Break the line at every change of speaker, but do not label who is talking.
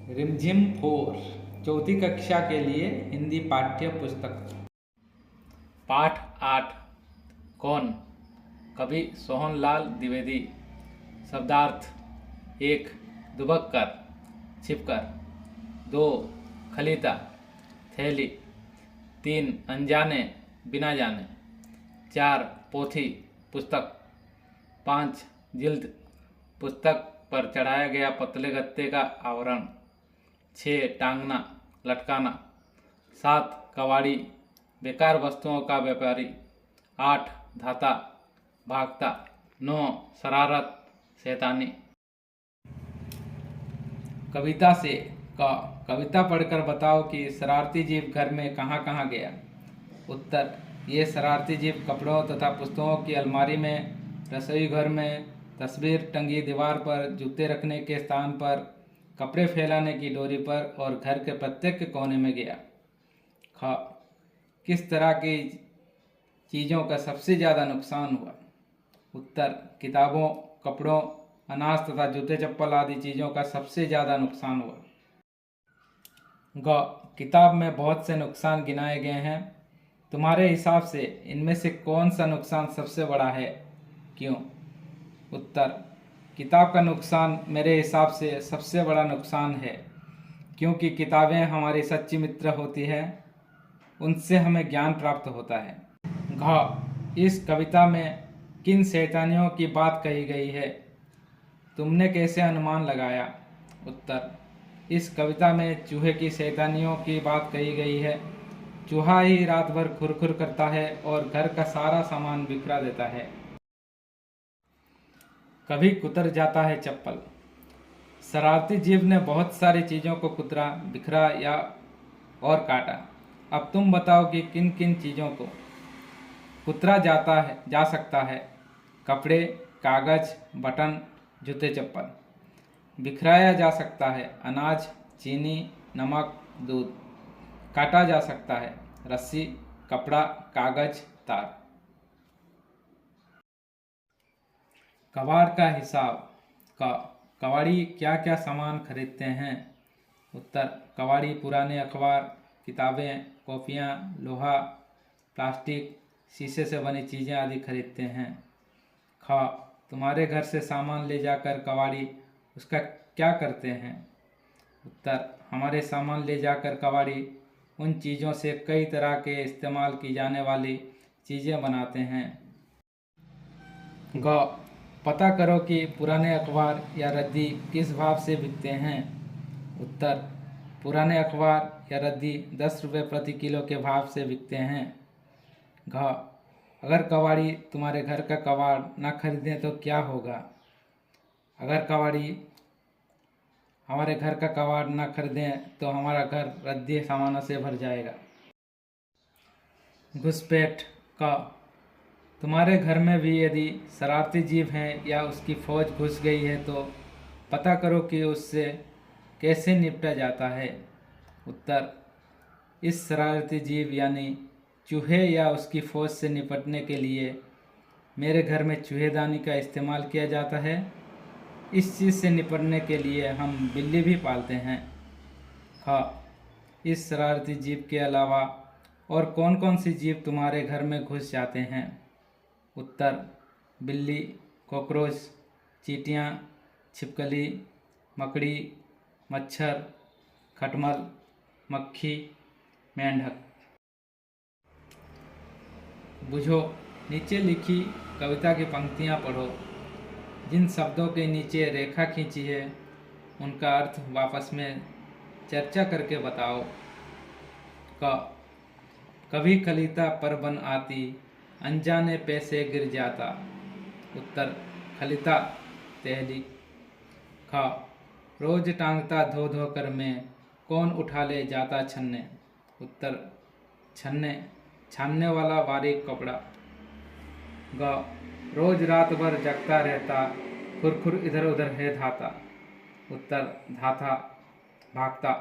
रिमझिम 4 चौथी कक्षा के लिए हिंदी पाठ्य पुस्तक।
पाठ 8 कौन? कवि सोहनलाल द्विवेदी। शब्दार्थ: 1. दुबक कर, छिपकर। 2. खलीता, थैली। 3. अनजाने, बिना जाने। 4. पोथी, पुस्तक। 5. जिल्द, पुस्तक पर चढ़ाया गया पतले गत्ते का आवरण। 6. टांगना, लटकाना। 7. कवाड़ी, बेकार वस्तुओं का व्यापारी। 8. धाता, भागता। 9. शरारत, शैतानी।
कविता से कविता पढ़कर बताओ कि शरारती जीव घर में कहाँ कहाँ गया। उत्तर: ये शरारती जीव कपड़ों तथा पुस्तकों की अलमारी में, रसोई घर में, तस्वीर टंगी दीवार पर, जूते रखने के स्थान पर, कपड़े फैलाने की डोरी पर और घर के प्रत्येक कोने में गया। ख. किस तरह की चीज़ों का सबसे ज़्यादा नुकसान हुआ। उत्तर: किताबों, कपड़ों, अनाज तथा जूते चप्पल आदि चीज़ों का सबसे ज़्यादा नुकसान हुआ। ग. किताब में बहुत से नुकसान गिनाए गए हैं। तुम्हारे हिसाब से इनमें से कौन सा नुकसान सबसे बड़ा है, क्यों? उत्तर: किताब का नुकसान मेरे हिसाब से सबसे बड़ा नुकसान है, क्योंकि किताबें हमारी सच्ची मित्र होती है, उनसे हमें ज्ञान प्राप्त होता है। घ. इस कविता में किन शैतानियों की बात कही गई है, तुमने कैसे अनुमान लगाया। उत्तर: इस कविता में चूहे की शैतानियों की बात कही गई है। चूहा ही रात भर खुरखुर करता है और घर का सारा सामान बिखरा देता है। कभी कुतर जाता है चप्पल। शरारती जीव ने बहुत सारी चीज़ों को कुतरा, बिखरा या और काटा। अब तुम बताओ कि किन किन चीज़ों को कुतरा जा सकता है। कपड़े, कागज, बटन, जूते चप्पल। बिखराया जा सकता है अनाज, चीनी, नमक, दूध। काटा जा सकता है रस्सी, कपड़ा, कागज, तार। कबाड़ का हिसाब। कबाड़ी क्या क्या सामान खरीदते हैं। उत्तर: कबाड़ी पुराने अखबार, किताबें, कॉपियाँ, लोहा, प्लास्टिक, शीशे से बनी चीज़ें आदि खरीदते हैं। ख. तुम्हारे घर से सामान ले जाकर कबाड़ी उसका क्या करते हैं। उत्तर: हमारे सामान ले जाकर कबाड़ी उन चीज़ों से कई तरह के इस्तेमाल की जाने वाली चीज़ें बनाते हैं। ग. पता करो कि पुराने अखबार या रद्दी किस भाव से बिकते हैं। उत्तर: पुराने अखबार या रद्दी 10 रुपये प्रति किलो के भाव से बिकते हैं। घ. अगर कबाड़ी तुम्हारे घर का कबाड़ न खरीदें तो क्या होगा। अगर कबाड़ी हमारे घर का कबाड़ न खरीदें तो हमारा घर रद्दी सामानों से भर जाएगा। घुसपैठ। का तुम्हारे घर में भी यदि शरारती जीव हैं या उसकी फौज घुस गई है तो पता करो कि उससे कैसे निपटा जाता है। उत्तर: इस शरारती जीव यानी चूहे या उसकी फौज से निपटने के लिए मेरे घर में चूहेदानी का इस्तेमाल किया जाता है। इस चीज़ से निपटने के लिए हम बिल्ली भी पालते हैं। ख. इस शरारती जीव के अलावा और कौन कौन सी जीव तुम्हारे घर में घुस जाते हैं। उत्तर: बिल्ली, कॉकरोच, चींटियाँ, छिपकली, मकड़ी, मच्छर, खटमल, मक्खी, मेंढक। बुझो। नीचे लिखी कविता की पंक्तियाँ पढ़ो। जिन शब्दों के नीचे रेखा खींची है उनका अर्थ वापस में चर्चा करके बताओ। क. कभी खलीता पर बन आती, अनजाने पैसे गिर जाता। उत्तर: खलीता, तैली। ख. रोज टांगता धो धो कर मैं, कौन उठा ले जाता छन्ने। उत्तर: छन्ने, छानने वाला बारीक कपड़ा। ग. रोज रात भर जगता रहता, खुरखुर इधर उधर है धाता। उत्तर: धाता, भागता।